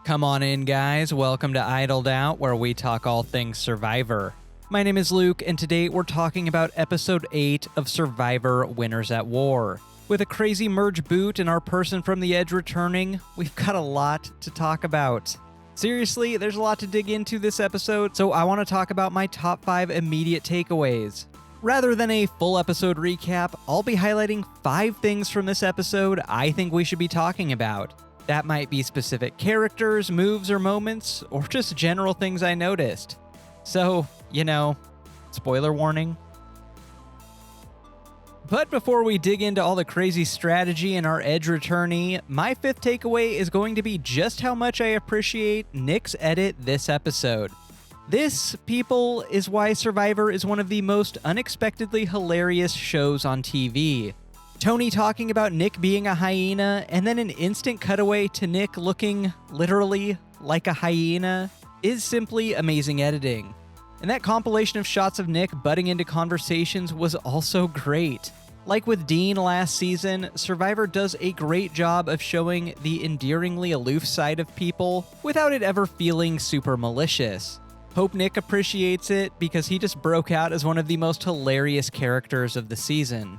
Come on in, guys. Welcome to Idled Out, where we talk all things Survivor. My name is Luke, and today we're talking about Episode 8 of Survivor Winners at War. With a crazy merge boot and our person from the Edge returning, we've got a lot to talk about. Seriously, there's a lot to dig into this episode, so I want to talk about my top 5 immediate takeaways. Rather than a full episode recap, I'll be highlighting 5 things from this episode I think we should be talking about. That might be specific characters, moves, or moments, or just general things I noticed. So, spoiler warning. But before we dig into all the crazy strategy in our Edge returnee, my 5th takeaway is going to be just how much I appreciate Nick's edit this episode. This, people, is why Survivor is one of the most unexpectedly hilarious shows on TV. Tony talking about Nick being a hyena, and then an instant cutaway to Nick looking, literally, like a hyena, is simply amazing editing. And that compilation of shots of Nick butting into conversations was also great. Like with Dean last season, Survivor does a great job of showing the endearingly aloof side of people without it ever feeling super malicious. Hope Nick appreciates it because he just broke out as one of the most hilarious characters of the season.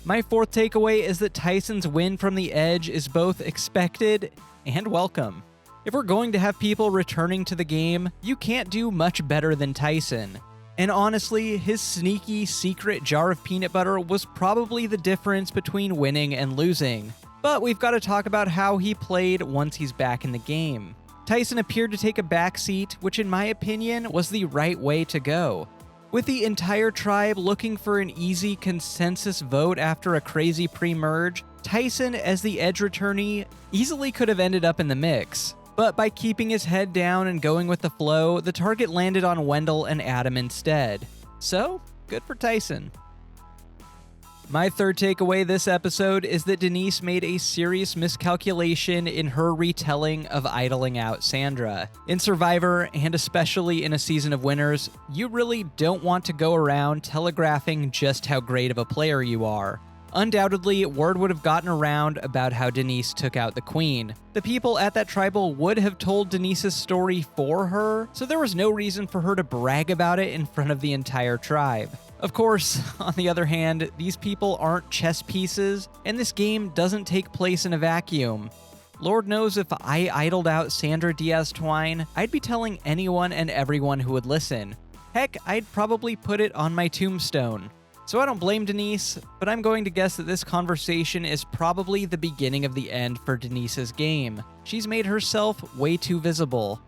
My 4th takeaway is that Tyson's win from the Edge is both expected and welcome. If we're going to have people returning to the game, you can't do much better than Tyson. And honestly, his sneaky, secret jar of peanut butter was probably the difference between winning and losing. But we've got to talk about how he played once he's back in the game. Tyson appeared to take a backseat, which in my opinion was the right way to go. With the entire tribe looking for an easy consensus vote after a crazy pre-merge, Tyson, as the Edge returnee, easily could have ended up in the mix. But by keeping his head down and going with the flow, the target landed on Wendell and Adam instead. So, good for Tyson. My 3rd takeaway this episode is that Denise made a serious miscalculation in her retelling of idling out Sandra. In Survivor, and especially in a season of Winners, you really don't want to go around telegraphing just how great of a player you are. Undoubtedly, word would have gotten around about how Denise took out the queen. The people at that tribal would have told Denise's story for her, so there was no reason for her to brag about it in front of the entire tribe. Of course, on the other hand, these people aren't chess pieces, and this game doesn't take place in a vacuum. Lord knows if I idled out Sandra Diaz-Twine, I'd be telling anyone and everyone who would listen. Heck, I'd probably put it on my tombstone. So I don't blame Denise, but I'm going to guess that this conversation is probably the beginning of the end for Denise's game. She's made herself way too visible.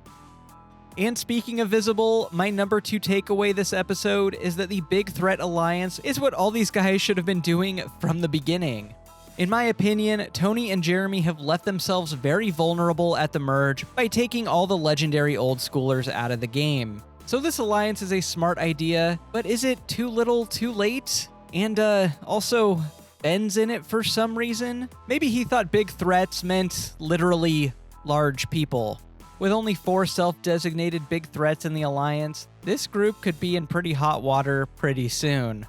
And speaking of visible, my number 2 takeaway this episode is that the Big Threat Alliance is what all these guys should have been doing from the beginning. In my opinion, Tony and Jeremy have left themselves very vulnerable at the merge by taking all the legendary old schoolers out of the game. So this alliance is a smart idea, but is it too little too late? And also, Ben's in it for some reason? Maybe he thought big threats meant literally large people. With only 4 self-designated big threats in the alliance, this group could be in pretty hot water pretty soon.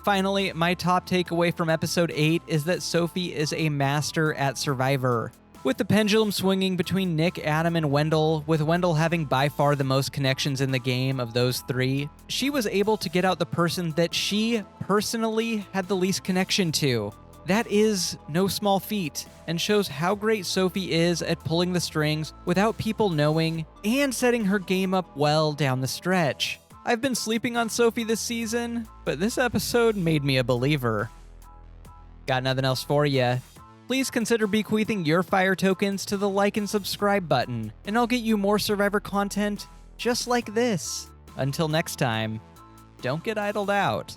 Finally, my top takeaway from episode 8 is that Sophie is a master at Survivor. With the pendulum swinging between Nick, Adam, and Wendell, with Wendell having by far the most connections in the game of those 3, she was able to get out the person that she personally had the least connection to. That is no small feat, and shows how great Sophie is at pulling the strings without people knowing, and setting her game up well down the stretch. I've been sleeping on Sophie this season, but this episode made me a believer. Got nothing else for ya. Please consider bequeathing your fire tokens to the like and subscribe button, and I'll get you more Survivor content just like this. Until next time, don't get idled out.